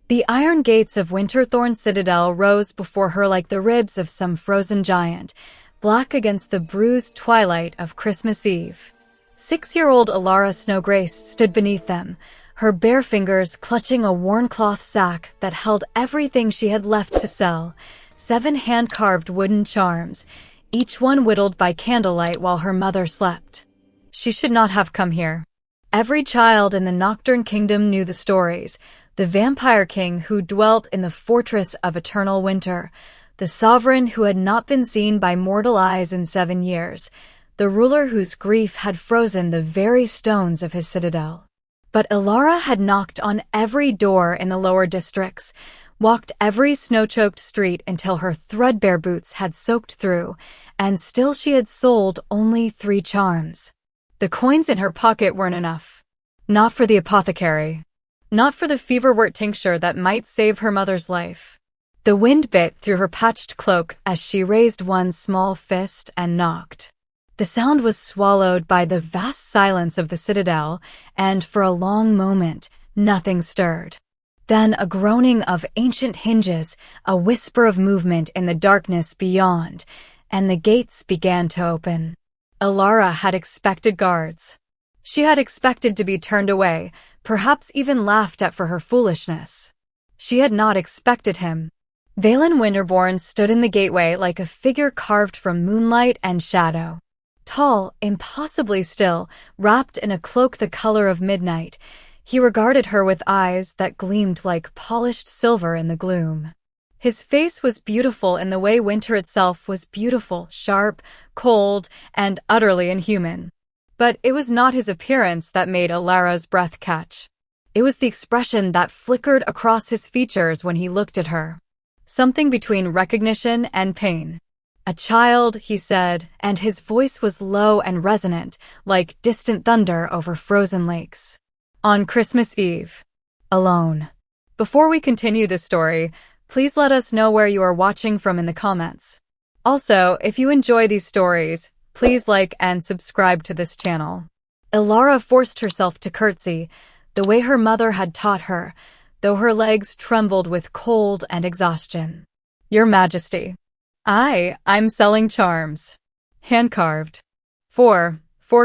The iron gates of Winterthorn Citadel rose before her like the ribs of some frozen giant, black against the bruised twilight of Christmas Eve. 6-year-old Alara Snowgrace stood beneath them, her bare fingers clutching a worn cloth sack that held everything she had left to sell, 7 hand-carved wooden charms, each one whittled by candlelight while her mother slept. She should not have come here. Every child in the Nocturne Kingdom knew the stories: the vampire king who dwelt in the fortress of eternal winter, the sovereign who had not been seen by mortal eyes in 7 years, the ruler whose grief had frozen the very stones of his citadel. But Alara had knocked on every door in the lower districts, walked every snow-choked street until her threadbare boots had soaked through, and still she had sold only 3 charms. The coins in her pocket weren't enough. Not for the apothecary. Not for the feverwort tincture that might save her mother's life. The wind bit through her patched cloak as she raised one small fist and knocked. The sound was swallowed by the vast silence of the citadel, and for a long moment, nothing stirred. Then a groaning of ancient hinges, a whisper of movement in the darkness beyond, and the gates began to open. Alara had expected guards. She had expected to be turned away, perhaps even laughed at for her foolishness. She had not expected him. Valen Winterborn stood in the gateway like a figure carved from moonlight and shadow. Tall, impossibly still, wrapped in a cloak the color of midnight, he regarded her with eyes that gleamed like polished silver in the gloom. His face was beautiful in the way winter itself was beautiful, sharp, cold, and utterly inhuman. But it was not his appearance that made Alara's breath catch. It was the expression that flickered across his features when he looked at her. Something between recognition and pain. "A child," he said, and his voice was low and resonant, like distant thunder over frozen lakes. On Christmas Eve. Alone. Before we continue this story, please let us know where you are watching from in the comments. Also, if you enjoy these stories, please like and subscribe to this channel. Alara forced herself to curtsy, the way her mother had taught her, though her legs trembled with cold and exhaustion. "Your Majesty. I'm selling charms. Hand-carved. For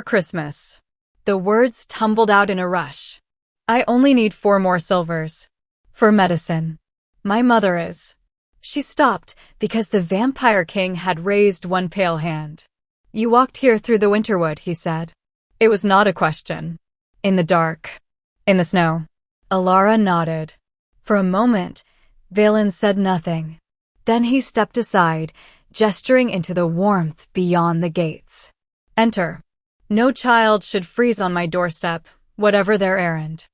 Christmas." The words tumbled out in a rush. "I only need 4 more silvers. For medicine. My mother is." She stopped because the vampire king had raised one pale hand. "You walked here through the winterwood," he said. It was not a question. "In the dark. In the snow." Alara nodded. For a moment, Valen said nothing. Then he stepped aside, gesturing into the warmth beyond the gates. "Enter. No child should freeze on my doorstep, whatever their errand."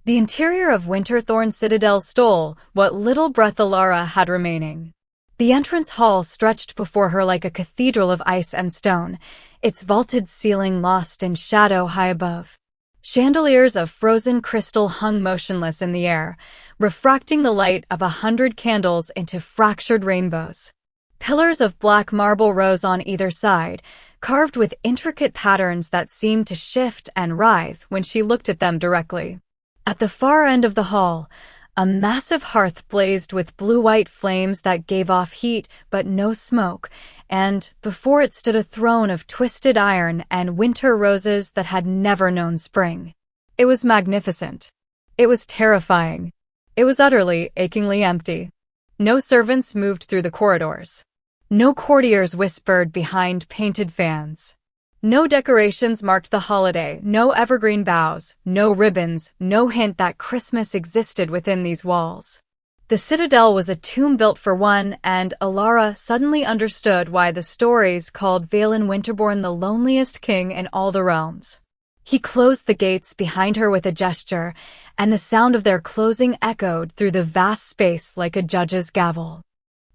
The interior of Winterthorn Citadel stole what little breath Alara had remaining. The entrance hall stretched before her like a cathedral of ice and stone, its vaulted ceiling lost in shadow high above. Chandeliers of frozen crystal hung motionless in the air, refracting the light of 100 candles into fractured rainbows. Pillars of black marble rose on either side, carved with intricate patterns that seemed to shift and writhe when she looked at them directly. At the far end of the hall, a massive hearth blazed with blue-white flames that gave off heat but no smoke, and before it stood a throne of twisted iron and winter roses that had never known spring. It was magnificent. It was terrifying. It was utterly, achingly empty. No servants moved through the corridors. No courtiers whispered behind painted fans. No decorations marked the holiday, no evergreen boughs, no ribbons, no hint that Christmas existed within these walls. The citadel was a tomb built for one, and Alara suddenly understood why the stories called Valen Winterborn the loneliest king in all the realms. He closed the gates behind her with a gesture, and the sound of their closing echoed through the vast space like a judge's gavel.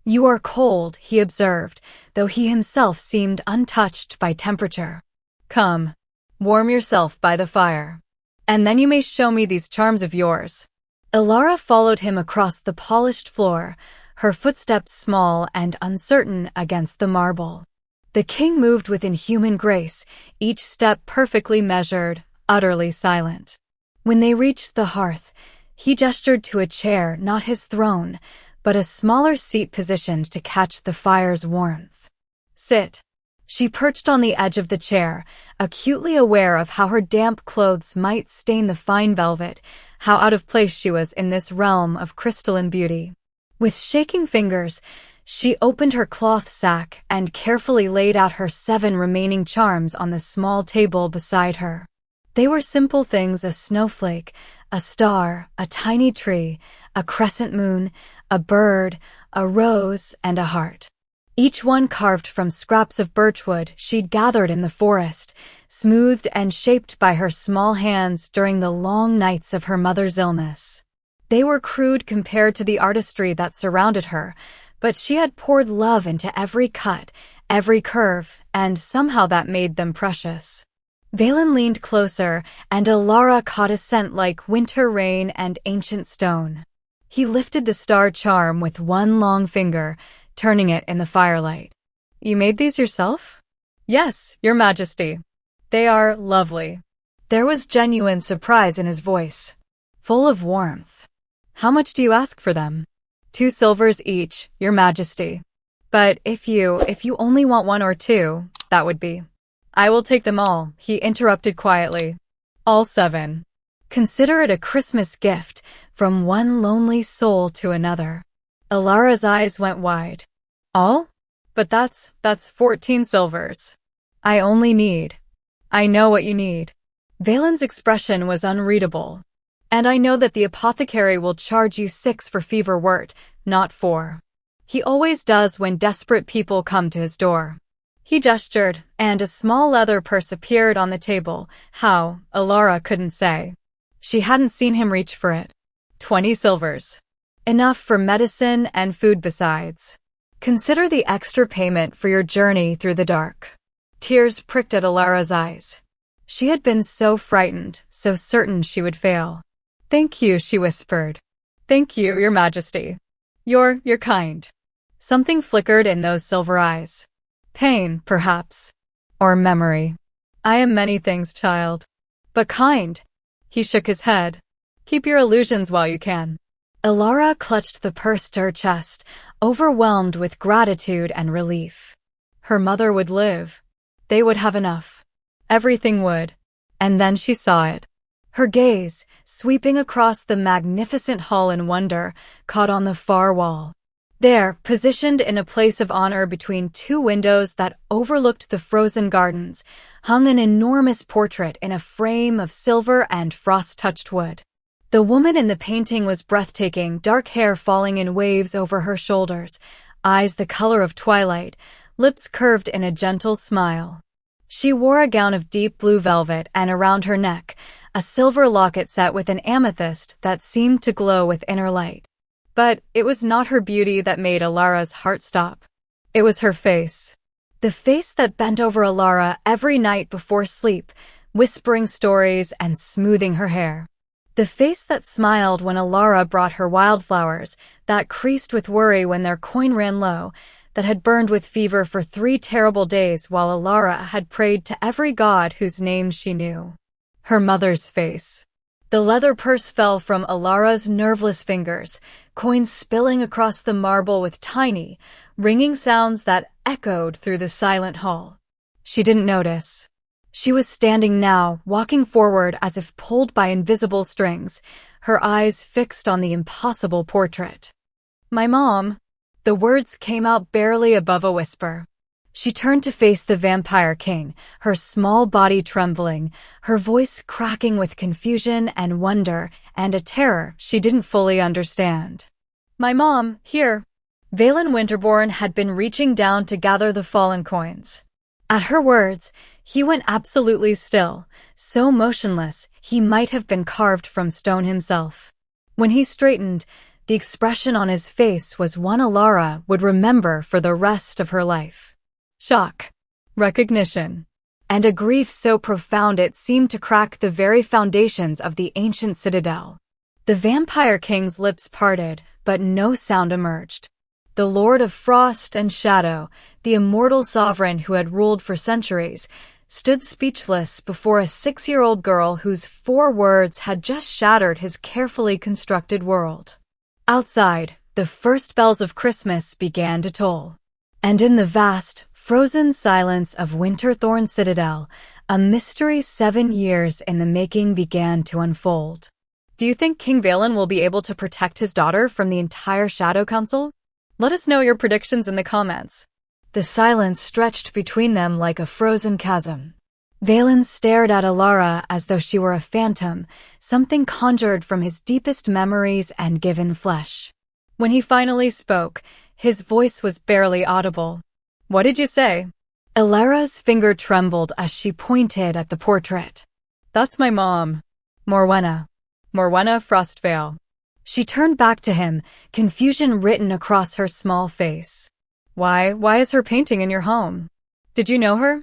"You are cold," he observed, though he himself seemed untouched by temperature. "Come, warm yourself by the fire. And then you may show me these charms of yours." Alara followed him across the polished floor, her footsteps small and uncertain against the marble. The king moved with inhuman grace, each step perfectly measured, utterly silent. When they reached the hearth, He gestured to a chair, not his throne, but a smaller seat positioned to catch the fire's warmth. Sit. She perched on the edge of the chair, acutely aware of how her damp clothes might stain the fine velvet, how out of place she was in this realm of crystalline beauty. With shaking fingers, she opened her cloth sack and carefully laid out her 7 remaining charms on the small table beside her. They were simple things: a snowflake, a star, a tiny tree, a crescent moon, a bird, a rose, and a heart. Each one carved from scraps of birchwood she'd gathered in the forest, smoothed and shaped by her small hands during the long nights of her mother's illness. They were crude compared to the artistry that surrounded her, but she had poured love into every cut, every curve, and somehow that made them precious. Valen leaned closer, and Alara caught a scent like winter rain and ancient stone. He lifted the star charm with one long finger, turning it in the firelight. You made these yourself? Yes, Your Majesty. They are lovely. There was genuine surprise in his voice, full of warmth. How much do you ask for them? 2 silvers each, Your Majesty. But if you only want 1 or 2, that would be. I will take them all, he interrupted quietly. All 7. Consider it a Christmas gift from one lonely soul to another. Alara's eyes went wide. All? But that's 14 silvers. I only need. I know what you need. Valen's expression was unreadable. And I know that the apothecary will charge you 6 for fever wort, not 4. He always does when desperate people come to his door. He gestured, and a small leather purse appeared on the table. How, Alara couldn't say. She hadn't seen him reach for it. 20 silvers. Enough for medicine and food besides. Consider the extra payment for your journey through the dark. Tears pricked at Alara's eyes. She had been so frightened, so certain she would fail. Thank you, she whispered. Thank you, Your Majesty. You're kind. Something flickered in those silver eyes. Pain, perhaps. Or memory. I am many things, child. But kind. He shook his head. Keep your illusions while you can. Alara clutched the purse to her chest, overwhelmed with gratitude and relief. Her mother would live. They would have enough. Everything would. And then she saw it. Her gaze, sweeping across the magnificent hall in wonder, caught on the far wall. There, positioned in a place of honor between 2 windows that overlooked the frozen gardens, hung an enormous portrait in a frame of silver and frost-touched wood. The woman in the painting was breathtaking, dark hair falling in waves over her shoulders, eyes the color of twilight, lips curved in a gentle smile. She wore a gown of deep blue velvet, and around her neck, a silver locket set with an amethyst that seemed to glow with inner light. But it was not her beauty that made Alara's heart stop. It was her face. The face that bent over Alara every night before sleep, whispering stories and smoothing her hair. The face that smiled when Alara brought her wildflowers, that creased with worry when their coin ran low, that had burned with fever for 3 terrible days while Alara had prayed to every god whose name she knew. Her mother's face. The leather purse fell from Alara's nerveless fingers, coins spilling across the marble with tiny, ringing sounds that echoed through the silent hall. She didn't notice. She was standing now, walking forward as if pulled by invisible strings, her eyes fixed on the impossible portrait. My mom. The words came out barely above a whisper. She turned to face the vampire king, her small body trembling, her voice cracking with confusion and wonder and a terror she didn't fully understand. My mom, here. Valen Winterborn had been reaching down to gather the fallen coins. At her words, he went absolutely still, so motionless he might have been carved from stone himself. When he straightened, the expression on his face was one Alara would remember for the rest of her life. Shock, recognition, and a grief so profound it seemed to crack the very foundations of the ancient citadel. The vampire king's lips parted, but no sound emerged. The Lord of Frost and Shadow, the immortal sovereign who had ruled for centuries, stood speechless before a 6-year-old girl whose 4 words had just shattered his carefully constructed world. Outside, the first bells of Christmas began to toll. And in the vast, frozen silence of Winterthorn Citadel, a mystery 7 years in the making began to unfold. Do you think King Valen will be able to protect his daughter from the entire Shadow Council? Let us know your predictions in the comments. The silence stretched between them like a frozen chasm. Valen stared at Alara as though she were a phantom, something conjured from his deepest memories and given flesh. When he finally spoke, his voice was barely audible. What did you say? Alara's finger trembled as she pointed at the portrait. That's my mom. Morwenna Frostvale. She turned back to him, confusion written across her small face. Why is her painting in your home? Did you know her?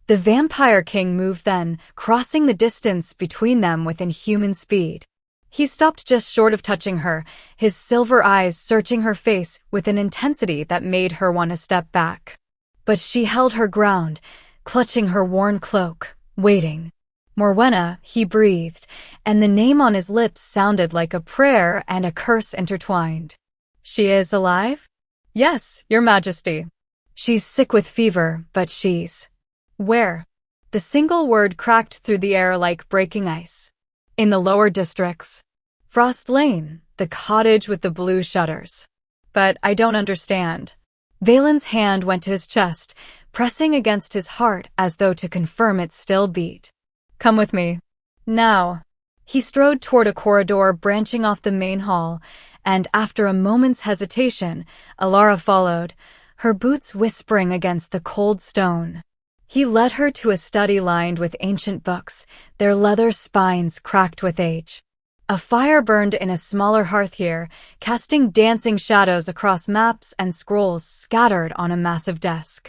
The Vampire King moved then, crossing the distance between them with inhuman speed. He stopped just short of touching her, his silver eyes searching her face with an intensity that made her want to step back. But she held her ground, clutching her worn cloak, waiting. Morwenna, he breathed, and the name on his lips sounded like a prayer and a curse intertwined. She is alive? Yes, your majesty. She's sick with fever, but she's... Where? The single word cracked through the air like breaking ice. In the lower districts. Frost Lane, the cottage with the blue shutters. But I don't understand. Valen's hand went to his chest, pressing against his heart as though to confirm it still beat. Come with me. Now. He strode toward a corridor branching off the main hall, and after a moment's hesitation, Alara followed, her boots whispering against the cold stone. He led her to a study lined with ancient books, their leather spines cracked with age. A fire burned in a smaller hearth here, casting dancing shadows across maps and scrolls scattered on a massive desk.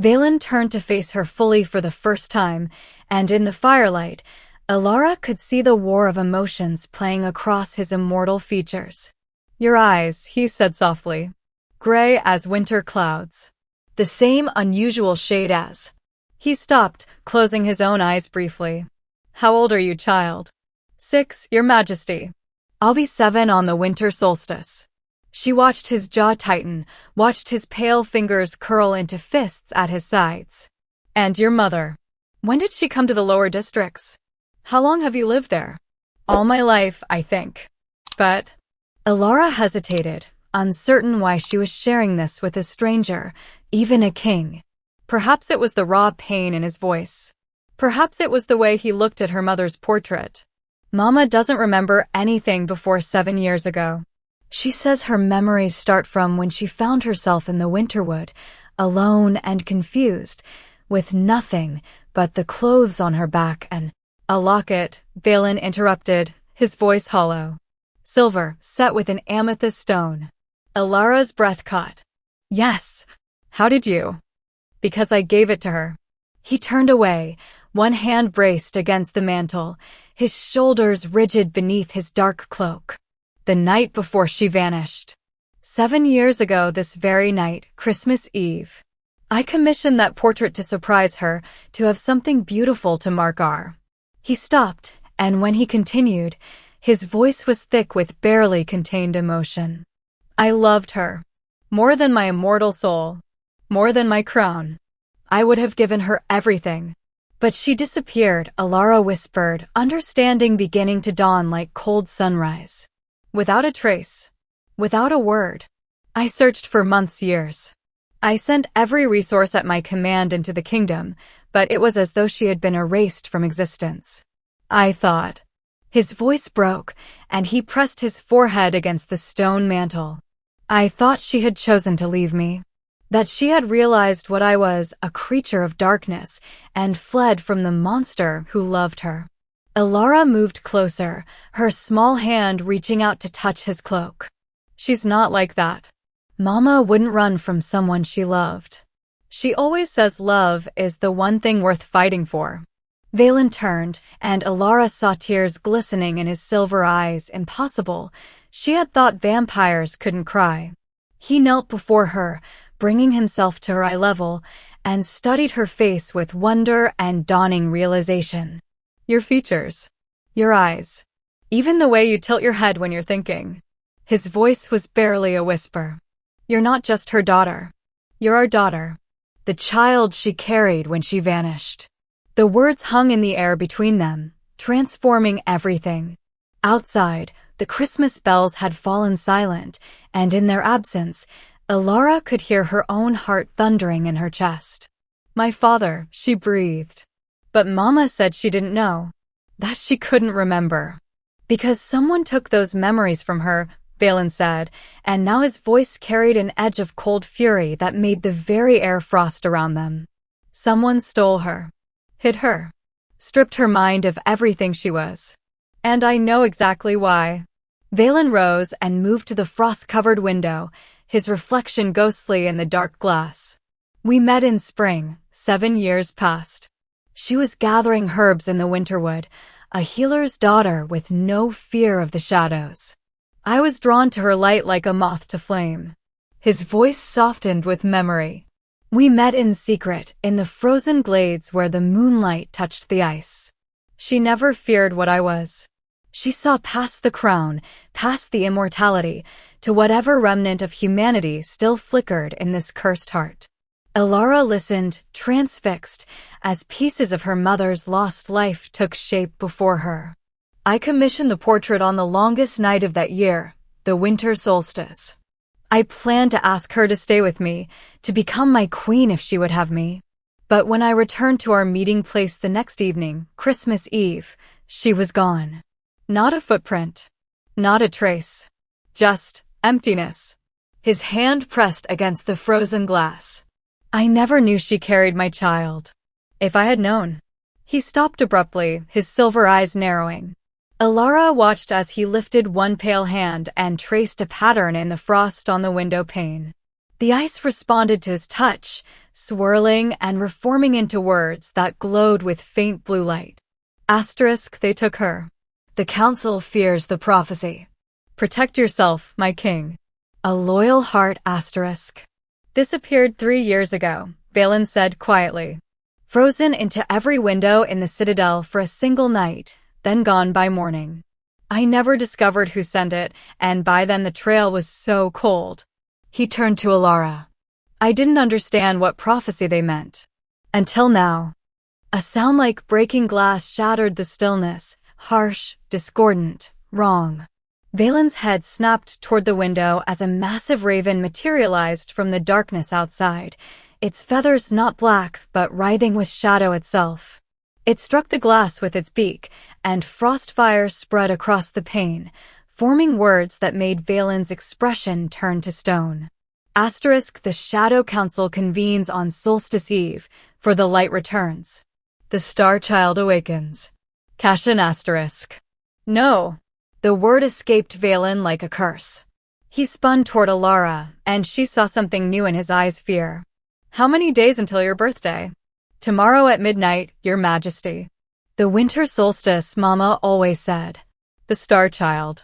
Valen turned to face her fully for the first time, and in the firelight, Alara could see the war of emotions playing across his immortal features. Your eyes, he said softly. Gray as winter clouds. The same unusual shade as... He stopped, closing his own eyes briefly. How old are you, child? 6, your majesty. I'll be 7 on the winter solstice. She watched his jaw tighten, watched his pale fingers curl into fists at his sides. And your mother? When did she come to the lower districts? How long have you lived there? All my life, I think. But... Alara hesitated, uncertain why she was sharing this with a stranger, even a king. Perhaps it was the raw pain in his voice. Perhaps it was the way he looked at her mother's portrait. Mama doesn't remember anything before 7 years ago. She says her memories start from when she found herself in the Winterwood, alone and confused, with nothing but the clothes on her back and... A locket, Valen interrupted, his voice hollow. Silver, set with an amethyst stone. Alara's breath caught. Yes. How did you? Because I gave it to her. He turned away, one hand braced against the mantel, his shoulders rigid beneath his dark cloak. The night before she vanished. 7 years ago this very night, Christmas Eve. I commissioned that portrait to surprise her, to have something beautiful to mark our... He stopped, and when he continued, his voice was thick with barely contained emotion. I loved her. More than my immortal soul. More than my crown. I would have given her everything. But she disappeared, Alara whispered, understanding beginning to dawn like cold sunrise. Without a trace. Without a word. I searched for months, years. I sent every resource at my command into the kingdom, but it was as though she had been erased from existence. I thought. His voice broke, and he pressed his forehead against the stone mantel. I thought she had chosen to leave me. That she had realized what I was, a creature of darkness, and fled from the monster who loved her. Alara moved closer, her small hand reaching out to touch his cloak. She's not like that. Mama wouldn't run from someone she loved. She always says love is the one thing worth fighting for. Valen turned, and Alara saw tears glistening in his silver eyes. Impossible. She had thought vampires couldn't cry. He knelt before her, bringing himself to her eye level, and studied her face with wonder and dawning realization. Your features. Your eyes. Even the way you tilt your head when you're thinking. His voice was barely a whisper. You're not just her daughter. You're our daughter. The child she carried when she vanished. The words hung in the air between them, transforming everything. Outside, the Christmas bells had fallen silent, and in their absence, Alara could hear her own heart thundering in her chest. My father, she breathed. But Mama said she didn't know. That she couldn't remember. Because someone took those memories from her, Valen said, and now his voice carried an edge of cold fury that made the very air frost around them. Someone stole her. Hid her. Stripped her mind of everything she was. And I know exactly why. Valen rose and moved to the frost-covered window, his reflection ghostly in the dark glass. We met in spring, 7 years past. She was gathering herbs in the winterwood, a healer's daughter with no fear of the shadows. I was drawn to her light like a moth to flame. His voice softened with memory. We met in secret, in the frozen glades where the moonlight touched the ice. She never feared what I was. She saw past the crown, past the immortality, to whatever remnant of humanity still flickered in this cursed heart. Alara listened, transfixed, as pieces of her mother's lost life took shape before her. I commissioned the portrait on the longest night of that year, the winter solstice. I planned to ask her to stay with me, to become my queen if she would have me. But when I returned to our meeting place the next evening, Christmas Eve, she was gone. Not a footprint. Not a trace. Just emptiness. His hand pressed against the frozen glass. I never knew she carried my child. If I had known. He stopped abruptly, his silver eyes narrowing. Alara watched as he lifted one pale hand and traced a pattern in the frost on the window pane. The ice responded to his touch, swirling and reforming into words that glowed with faint blue light. Asterisk, they took her. The council fears the prophecy. Protect yourself, my king. A loyal heart asterisk. This appeared 3 years ago, Valen said quietly. Frozen into every window in the citadel for a single night, then gone by morning. I never discovered who sent it, and by then the trail was so cold. He turned to Alara. I didn't understand what prophecy they meant. Until now. A sound like breaking glass shattered the stillness, harsh, discordant, wrong. Valen's head snapped toward the window as a massive raven materialized from the darkness outside, its feathers not black but writhing with shadow itself. It struck the glass with its beak, and frost fire spread across the pane, forming words that made Valen's expression turn to stone. Asterisk, the Shadow Council convenes on Solstice Eve, for the light returns. The Star Child awakens. Cashin asterisk. No. The word escaped Valen like a curse. He spun toward Alara, and she saw something new in his eyes, fear. How many days until your birthday? Tomorrow at midnight, your majesty. The winter solstice, Mama always said. The Star Child.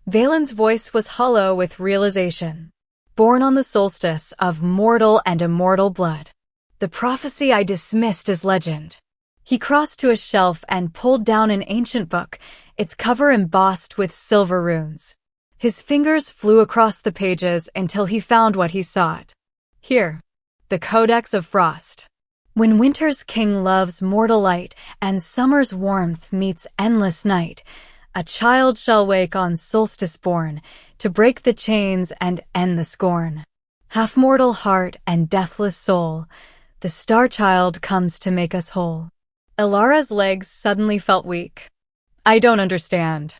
Valen's voice was hollow with realization. Born on the solstice of mortal and immortal blood. The prophecy I dismissed as legend. He crossed to a shelf and pulled down an ancient book, its cover embossed with silver runes. His fingers flew across the pages until he found what he sought. Here. The Codex of Frost. When winter's king loves mortal light and summer's warmth meets endless night, a child shall wake on solstice born, to break the chains and end the scorn. Half-mortal heart and deathless soul, the star child comes to make us whole. Alara's legs suddenly felt weak. I don't understand.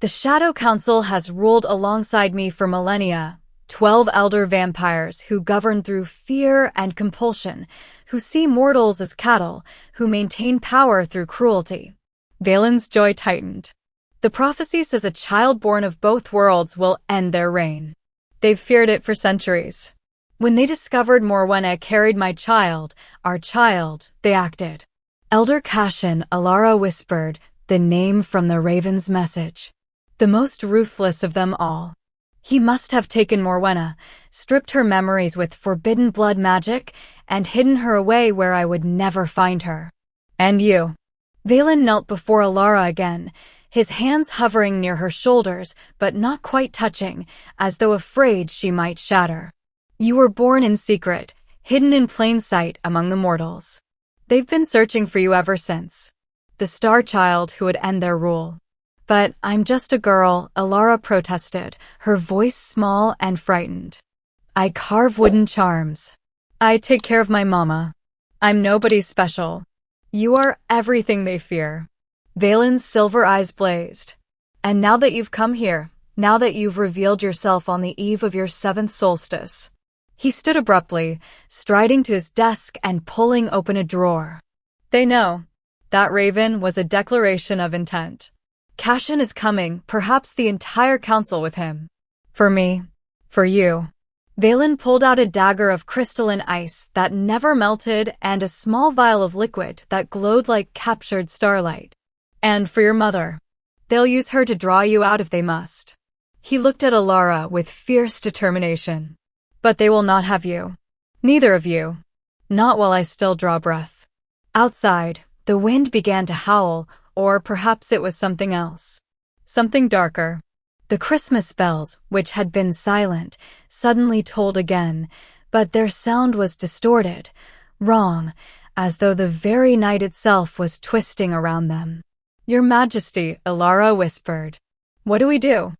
The Shadow Council has ruled alongside me for millennia, 12 elder vampires who govern through fear and compulsion, who see mortals as cattle, who maintain power through cruelty. Valen's joy tightened. The prophecy says a child born of both worlds will end their reign. They've feared it for centuries. When they discovered Morwenna carried my child, our child, they acted. Elder Cashin, Alara whispered, the name from the raven's message. The most ruthless of them all. He must have taken Morwenna, stripped her memories with forbidden blood magic, and hidden her away where I would never find her. And you. Valen knelt before Alara again, his hands hovering near her shoulders but not quite touching, as though afraid she might shatter. You were born in secret, hidden in plain sight among the mortals. They've been searching for you ever since. The star child who would end their rule. But I'm just a girl, Alara protested, her voice small and frightened. I carve wooden charms. I take care of my mama. I'm nobody special. You are everything they fear. Valen's silver eyes blazed. And now that you've come here, now that you've revealed yourself on the eve of your 7th solstice. He stood abruptly, striding to his desk and pulling open a drawer. They know. That raven was a declaration of intent. Cashin is coming, perhaps the entire council with him. For me. For you. Valen pulled out a dagger of crystalline ice that never melted and a small vial of liquid that glowed like captured starlight. And for your mother. They'll use her to draw you out if they must. He looked at Alara with fierce determination. But they will not have you. Neither of you. Not while I still draw breath. Outside, the wind began to howl, or perhaps it was something else. Something darker. The Christmas bells, which had been silent, suddenly tolled again, but their sound was distorted, wrong, as though the very night itself was twisting around them. Your Majesty, Alara whispered. What do we do?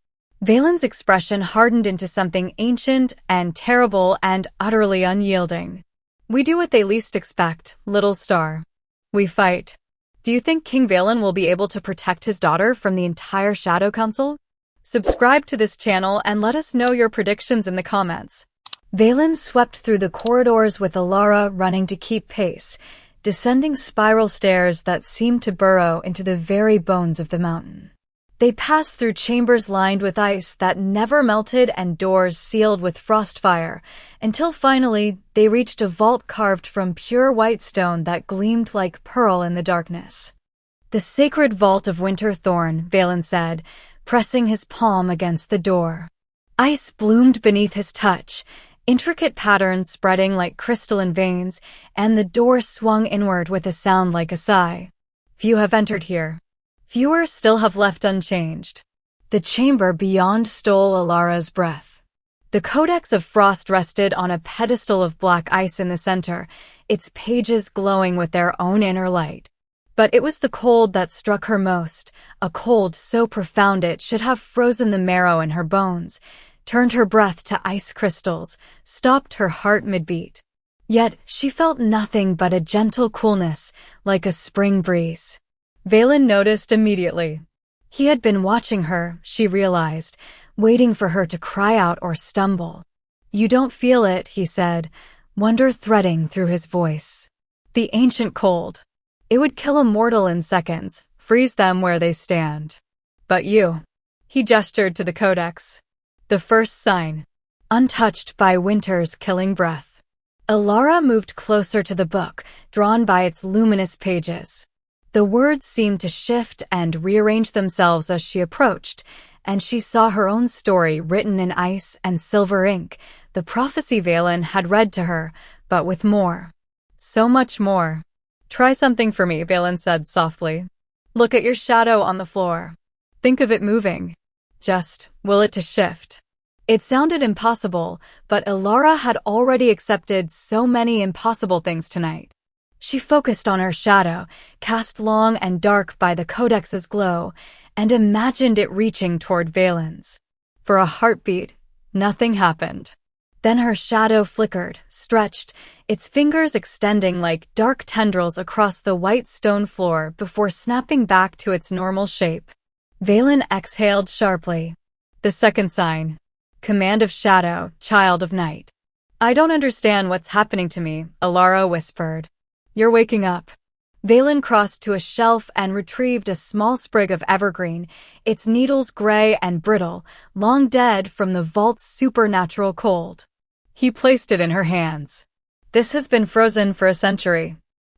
Valen's expression hardened into something ancient and terrible and utterly unyielding. We do what they least expect, little star. We fight. Do you think King Valen will be able to protect his daughter from the entire Shadow Council? Subscribe to this channel and let us know your predictions in the comments. Valen swept through the corridors with Alara running to keep pace, descending spiral stairs that seemed to burrow into the very bones of the mountain. They passed through chambers lined with ice that never melted and doors sealed with frostfire, until finally they reached a vault carved from pure white stone that gleamed like pearl in the darkness. The sacred vault of Winterthorn, Valen said, pressing his palm against the door. Ice bloomed beneath his touch, intricate patterns spreading like crystalline veins, and the door swung inward with a sound like a sigh. Few have entered here. Fewer still have left unchanged. The chamber beyond stole Alara's breath. The Codex of Frost rested on a pedestal of black ice in the center, its pages glowing with their own inner light. But it was the cold that struck her most, a cold so profound it should have frozen the marrow in her bones, turned her breath to ice crystals, stopped her heart mid-beat. Yet she felt nothing but a gentle coolness, like a spring breeze. Valen noticed immediately. He had been watching her, she realized, waiting for her to cry out or stumble. You don't feel it, he said, wonder threading through his voice. The ancient cold. It would kill a mortal in seconds, freeze them where they stand. But you. He gestured to the Codex. The first sign. Untouched by winter's killing breath. Alara moved closer to the book, drawn by its luminous pages. The words seemed to shift and rearrange themselves as she approached, and she saw her own story written in ice and silver ink, the prophecy Valen had read to her, but with more. So much more. Try something for me, Valen said softly. Look at your shadow on the floor. Think of it moving. Just will it to shift. It sounded impossible, but Alara had already accepted so many impossible things tonight. She focused on her shadow, cast long and dark by the Codex's glow, and imagined it reaching toward Valen's. For a heartbeat, nothing happened. Then her shadow flickered, stretched, its fingers extending like dark tendrils across the white stone floor before snapping back to its normal shape. Valen exhaled sharply. The second sign. Command of shadow, child of night. I don't understand what's happening to me, Alara whispered. You're waking up. Valen crossed to a shelf and retrieved a small sprig of evergreen, its needles gray and brittle, long dead from the vault's supernatural cold. He placed it in her hands. This has been frozen for a century.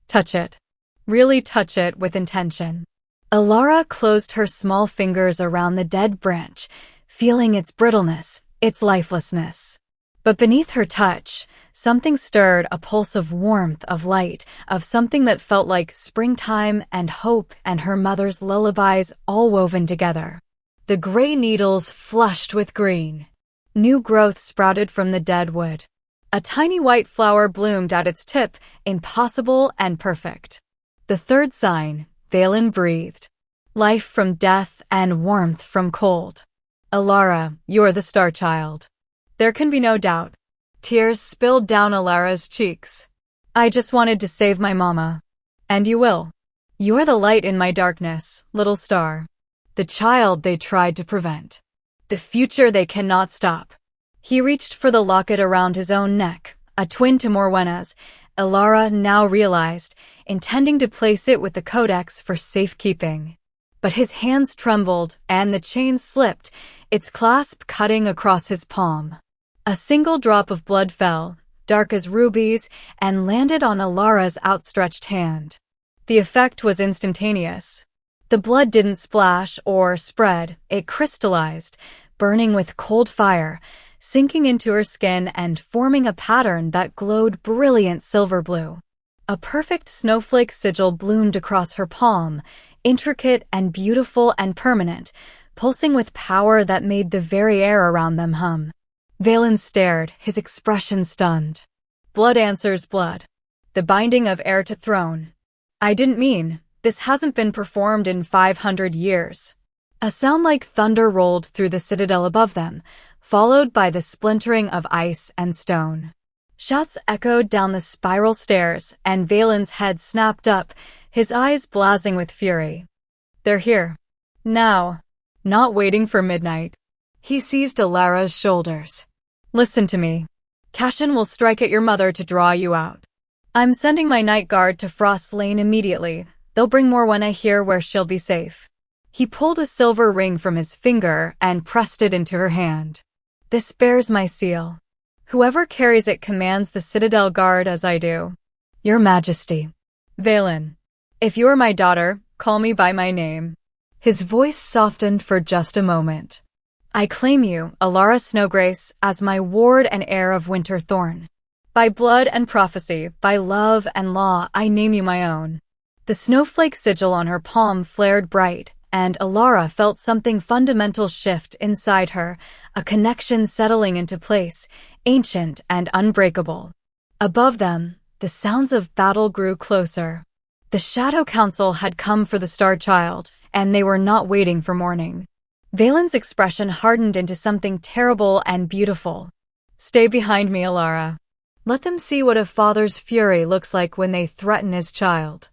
Touch it. Really touch it with intention. Alara closed her small fingers around the dead branch, feeling its brittleness, its lifelessness. But beneath her touch, something stirred, a pulse of warmth, of light, of something that felt like springtime and hope and her mother's lullabies all woven together. The gray needles flushed with green. New growth sprouted from the dead wood. A tiny white flower bloomed at its tip, impossible and perfect. The third sign, Valen breathed. Life from death and warmth from cold. Alara, you're the star child. There can be no doubt. Tears spilled down Alara's cheeks. I just wanted to save my mama. And you will. You're the light in my darkness, little star. The child they tried to prevent. The future they cannot stop. He reached for the locket around his own neck, a twin to Morwenna's. Alara now realized, intending to place it with the codex for safekeeping. But his hands trembled, and the chain slipped, its clasp cutting across his palm. A single drop of blood fell, dark as rubies, and landed on Alara's outstretched hand. The effect was instantaneous. The blood didn't splash or spread, it crystallized, burning with cold fire, sinking into her skin and forming a pattern that glowed brilliant silver blue. A perfect snowflake sigil bloomed across her palm, intricate and beautiful and permanent, pulsing with power that made the very air around them hum. Valen stared, his expression stunned. Blood answers blood. The binding of heir to throne. I didn't mean, this hasn't been performed in 500 years. A sound like thunder rolled through the citadel above them, followed by the splintering of ice and stone. Shouts echoed down the spiral stairs, and Valen's head snapped up, his eyes blazing with fury. They're here. Now. Not waiting for midnight. He seized Alara's shoulders. Listen to me. Cashin will strike at your mother to draw you out. I'm sending my night guard to Frost Lane immediately. They'll bring Morwenna here where she'll be safe. He pulled a silver ring from his finger and pressed it into her hand. This bears my seal. Whoever carries it commands the Citadel Guard as I do. Your Majesty. Valen. If you are my daughter, call me by my name. His voice softened for just a moment. I claim you, Alara Snowgrace, as my ward and heir of Winterthorn. By blood and prophecy, by love and law, I name you my own. The snowflake sigil on her palm flared bright, and Alara felt something fundamental shift inside her, a connection settling into place, ancient and unbreakable. Above them, the sounds of battle grew closer. The Shadow Council had come for the Star Child, and they were not waiting for morning. Valen's expression hardened into something terrible and beautiful. Stay behind me, Alara. Let them see what a father's fury looks like when they threaten his child.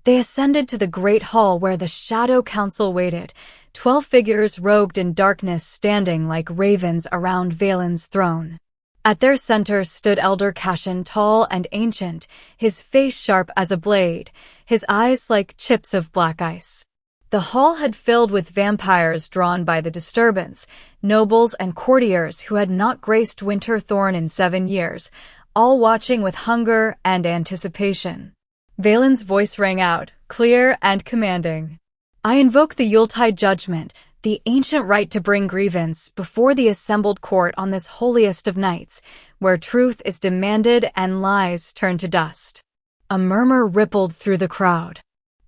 They ascended to the great hall where the Shadow Council waited, 12 figures robed in darkness standing like ravens around Valen's throne. At their center stood Elder Cashin, tall and ancient, his face sharp as a blade, his eyes like chips of black ice. The hall had filled with vampires drawn by the disturbance, nobles and courtiers who had not graced Winterthorn in 7 years, all watching with hunger and anticipation. Valen's voice rang out, clear and commanding. I invoke the Yuletide judgment, the ancient right to bring grievance before the assembled court on this holiest of nights, where truth is demanded and lies turn to dust. A murmur rippled through the crowd.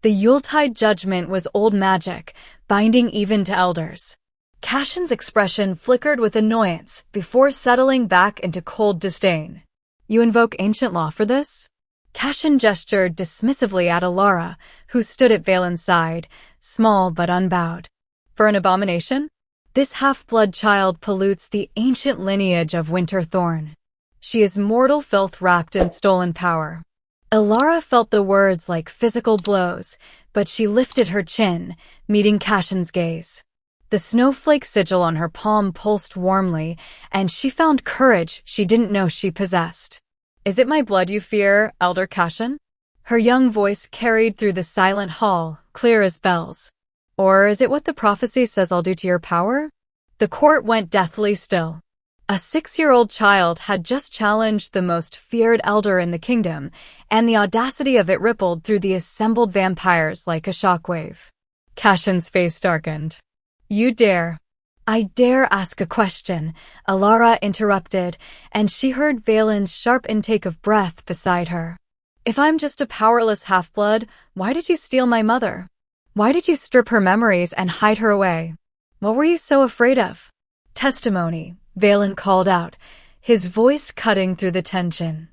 The Yuletide judgment was old magic, binding even to elders. Cashin's expression flickered with annoyance before settling back into cold disdain. You invoke ancient law for this? Cashin gestured dismissively at Alara, who stood at Valen's side, small but unbowed. For an abomination? This half-blood child pollutes the ancient lineage of Winterthorn. She is mortal filth wrapped in stolen power. Alara felt the words like physical blows, but she lifted her chin, meeting Cashin's gaze. The snowflake sigil on her palm pulsed warmly, and she found courage she didn't know she possessed. Is it my blood you fear, Elder Cashin? Her young voice carried through the silent hall, clear as bells. Or is it what the prophecy says I'll do to your power? The court went deathly still. A 6-year-old child had just challenged the most feared elder in the kingdom, and the audacity of it rippled through the assembled vampires like a shockwave. Cashin's face darkened. You dare. I dare ask a question, Alara interrupted, and she heard Valen's sharp intake of breath beside her. If I'm just a powerless half-blood, why did you steal my mother? Why did you strip her memories and hide her away? What were you so afraid of? Testimony, Valen called out, his voice cutting through the tension.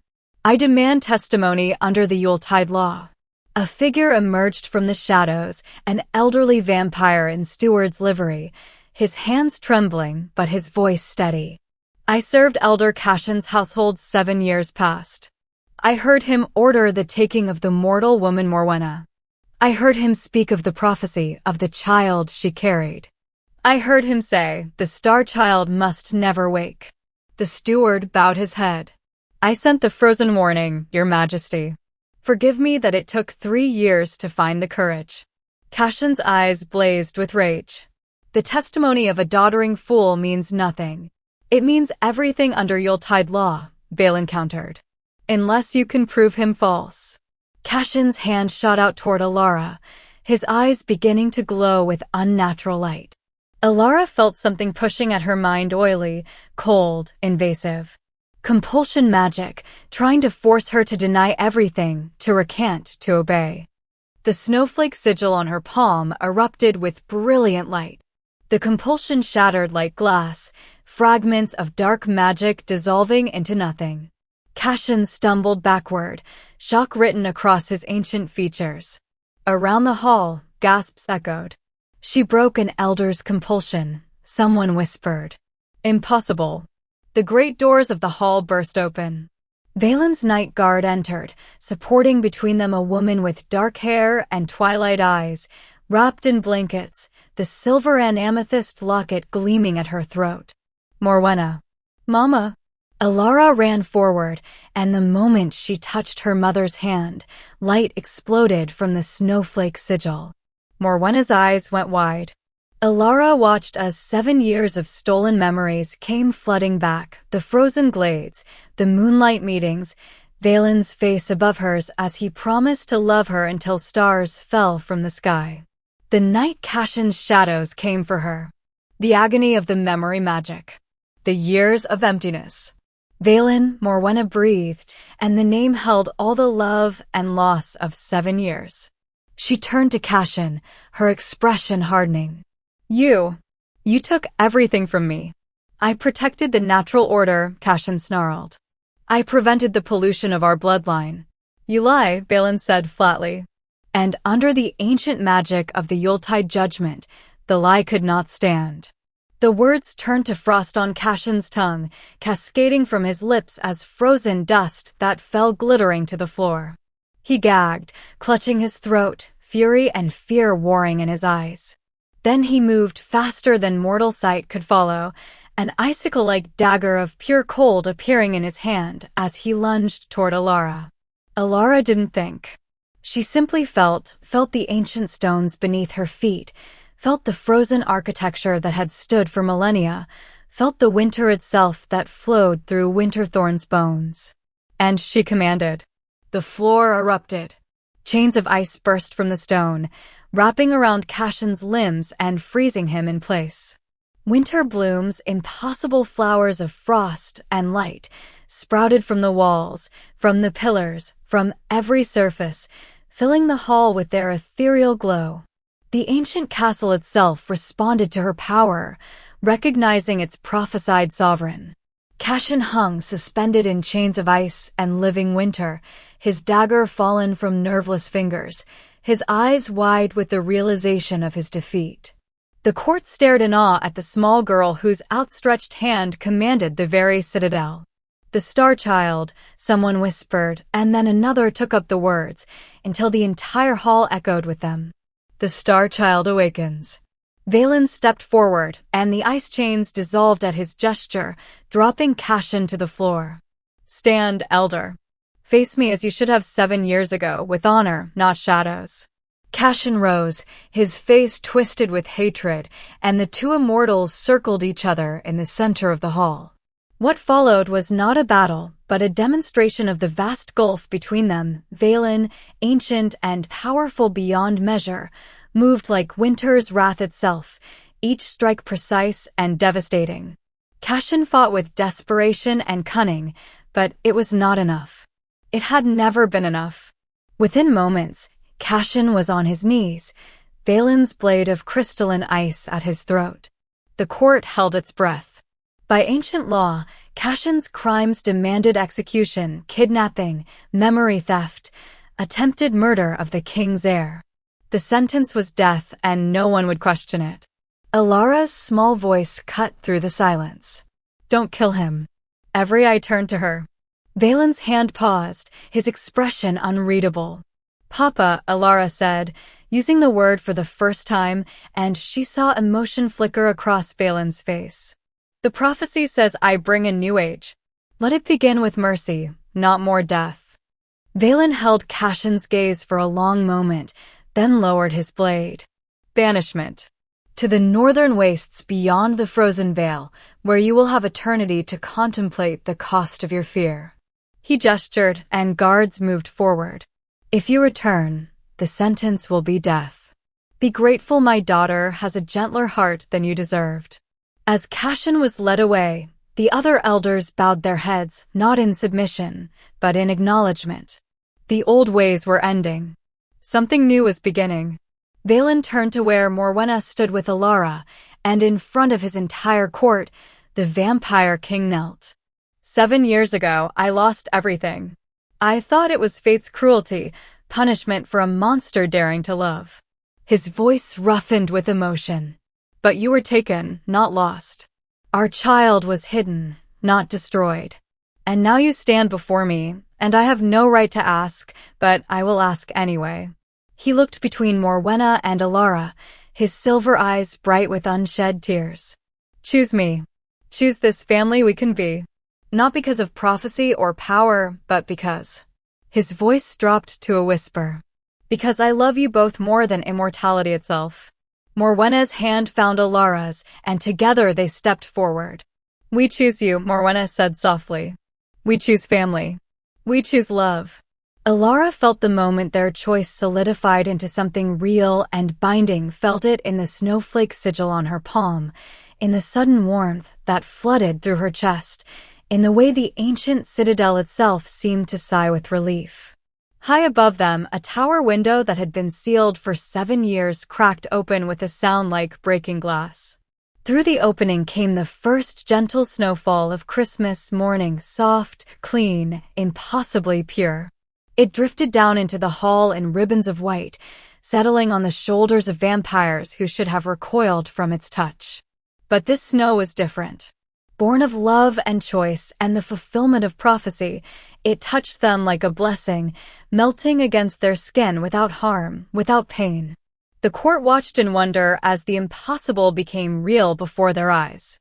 I demand testimony under the Yuletide law. A figure emerged from the shadows, an elderly vampire in steward's livery, his hands trembling but his voice steady. I served Elder Cashin's household 7 years past. I heard him order the taking of the mortal woman Morwenna. I heard him speak of the prophecy of the child she carried. I heard him say, the star child must never wake. The steward bowed his head. I sent the frozen warning, Your Majesty. Forgive me that it took 3 years to find the courage. Cashin's eyes blazed with rage. The testimony of a doddering fool means nothing. It means everything under Yuletide law, Valen countered. Unless you can prove him false. Cashin's hand shot out toward Alara, his eyes beginning to glow with unnatural light. Alara felt something pushing at her mind, oily, cold, invasive. Compulsion magic, trying to force her to deny everything, to recant, to obey. The snowflake sigil on her palm erupted with brilliant light. The compulsion shattered like glass, fragments of dark magic dissolving into nothing. Cashin stumbled backward, shock written across his ancient features. Around the hall, gasps echoed. She broke an elder's compulsion, someone whispered. Impossible. The great doors of the hall burst open. Valen's night guard entered, supporting between them a woman with dark hair and twilight eyes, wrapped in blankets, the silver and amethyst locket gleaming at her throat. Morwenna. Mama. Alara ran forward, and the moment she touched her mother's hand, light exploded from the snowflake sigil. Morwenna's eyes went wide. Alara watched as 7 years of stolen memories came flooding back, the frozen glades, the moonlight meetings, Valen's face above hers as he promised to love her until stars fell from the sky. The night Cashin's shadows came for her. The agony of the memory magic. The years of emptiness. Valen, Morwenna breathed, and the name held all the love and loss of 7 years. She turned to Cashin, her expression hardening. You took everything from me. I protected the natural order, Cashin snarled. I prevented the pollution of our bloodline. You lie, Valen said flatly. And under the ancient magic of the Yuletide judgment, the lie could not stand. The words turned to frost on Cashin's tongue, cascading from his lips as frozen dust that fell glittering to the floor. He gagged, clutching his throat, fury and fear warring in his eyes. Then he moved faster than mortal sight could follow, an icicle-like dagger of pure cold appearing in his hand as he lunged toward Alara. Alara didn't think. She simply felt the ancient stones beneath her feet, felt the frozen architecture that had stood for millennia, felt the winter itself that flowed through Winterthorn's bones. And she commanded. The floor erupted. Chains of ice burst from the stone, wrapping around Cashin's limbs and freezing him in place. Winter blooms, impossible flowers of frost and light, sprouted from the walls, from the pillars, from every surface, filling the hall with their ethereal glow. The ancient castle itself responded to her power, recognizing its prophesied sovereign. Cashin hung suspended in chains of ice and living winter, his dagger fallen from nerveless fingers, his eyes wide with the realization of his defeat. The court stared in awe at the small girl whose outstretched hand commanded the very citadel. The Star Child, someone whispered, and then another took up the words, until the entire hall echoed with them. The Star Child awakens. Valen stepped forward, and the ice chains dissolved at his gesture, dropping Cashin to the floor. Stand, Elder. Face me as you should have 7 years ago, with honor, not shadows. Cashin rose, his face twisted with hatred, and the two immortals circled each other in the center of the hall. What followed was not a battle, but a demonstration of the vast gulf between them. Valen, ancient and powerful beyond measure, moved like winter's wrath itself, each strike precise and devastating. Cashin fought with desperation and cunning, but it was not enough. It had never been enough. Within moments, Cashin was on his knees, Valen's blade of crystalline ice at his throat. The court held its breath. By ancient law, Cashin's crimes demanded execution, kidnapping, memory theft, attempted murder of the king's heir. The sentence was death, and no one would question it. Alara's small voice cut through the silence. "Don't kill him." Every eye turned to her. Valen's hand paused, his expression unreadable. "Papa," Alara said, using the word for the first time, and she saw emotion flicker across Valen's face. "The prophecy says I bring a new age. Let it begin with mercy, not more death." Valen held Cashin's gaze for a long moment, then lowered his blade. "Banishment. To the northern wastes beyond the frozen veil, where you will have eternity to contemplate the cost of your fear." He gestured, and guards moved forward. "If you return, the sentence will be death. Be grateful my daughter has a gentler heart than you deserved." As Cashin was led away, the other elders bowed their heads, not in submission, but in acknowledgement. The old ways were ending. Something new was beginning. Valen turned to where Morwenna stood with Alara, and in front of his entire court, the vampire king knelt. "7 years ago, I lost everything. I thought it was fate's cruelty, punishment for a monster daring to love." His voice roughened with emotion. "But you were taken, not lost. Our child was hidden, not destroyed. And now you stand before me, and I have no right to ask, but I will ask anyway." He looked between Morwenna and Alara, his silver eyes bright with unshed tears. "Choose me. Choose this family we can be. Not because of prophecy or power, but because." His voice dropped to a whisper. "Because I love you both more than immortality itself." Morwenna's hand found Alara's, and together they stepped forward. "We choose you," Morwenna said softly. "We choose family. We choose love." Alara felt the moment their choice solidified into something real and binding, felt it in the snowflake sigil on her palm, in the sudden warmth that flooded through her chest, in the way the ancient citadel itself seemed to sigh with relief. High above them, a tower window that had been sealed for 7 years cracked open with a sound like breaking glass. Through the opening came the first gentle snowfall of Christmas morning, soft, clean, impossibly pure. It drifted down into the hall in ribbons of white, settling on the shoulders of vampires who should have recoiled from its touch. But this snow was different. Born of love and choice and the fulfillment of prophecy, it touched them like a blessing, melting against their skin without harm, without pain. The court watched in wonder as the impossible became real before their eyes.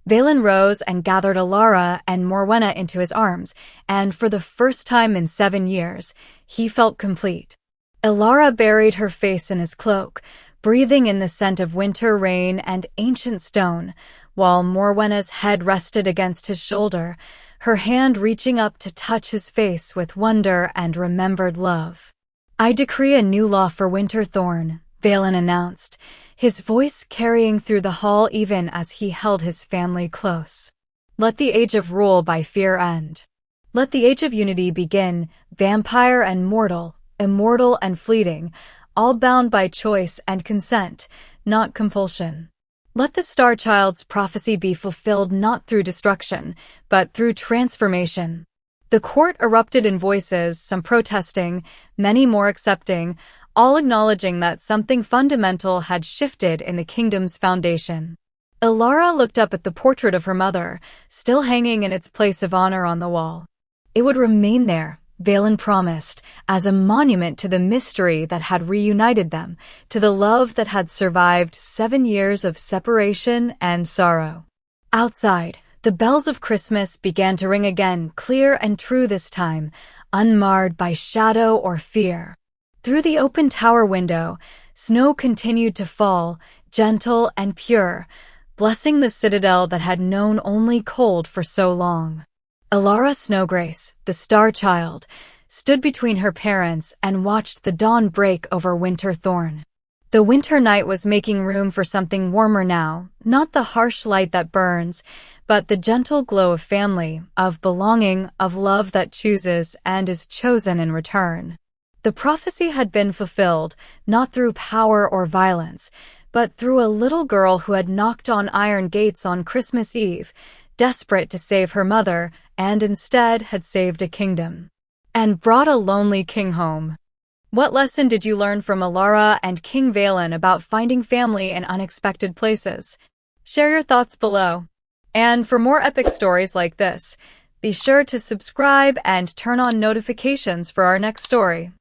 Valen rose and gathered Alara and Morwenna into his arms, and for the first time in 7 years, he felt complete. Alara buried her face in his cloak, breathing in the scent of winter rain and ancient stone, while Morwenna's head rested against his shoulder, her hand reaching up to touch his face with wonder and remembered love. "I decree a new law for Winterthorn," Valen announced, his voice carrying through the hall even as he held his family close. "Let the age of rule by fear end. Let the age of unity begin, vampire and mortal, immortal and fleeting, all bound by choice and consent, not compulsion. Let the Star Child's prophecy be fulfilled not through destruction, but through transformation." The court erupted in voices, some protesting, many more accepting, all acknowledging that something fundamental had shifted in the kingdom's foundation. Alara looked up at the portrait of her mother, still hanging in its place of honor on the wall. It would remain there, Valen promised, as a monument to the mystery that had reunited them, to the love that had survived 7 years of separation and sorrow. Outside, the bells of Christmas began to ring again, clear and true this time, unmarred by shadow or fear. Through the open tower window, snow continued to fall, gentle and pure, blessing the citadel that had known only cold for so long. Alara Snowgrace, the Star Child, stood between her parents and watched the dawn break over Winterthorn. The winter night was making room for something warmer now, not the harsh light that burns, but the gentle glow of family, of belonging, of love that chooses and is chosen in return. The prophecy had been fulfilled, not through power or violence, but through a little girl who had knocked on iron gates on Christmas Eve, desperate to save her mother, and instead had saved a kingdom. And brought a lonely king home. What lesson did you learn from Alara and King Valen about finding family in unexpected places? Share your thoughts below. And for more epic stories like this, be sure to subscribe and turn on notifications for our next story.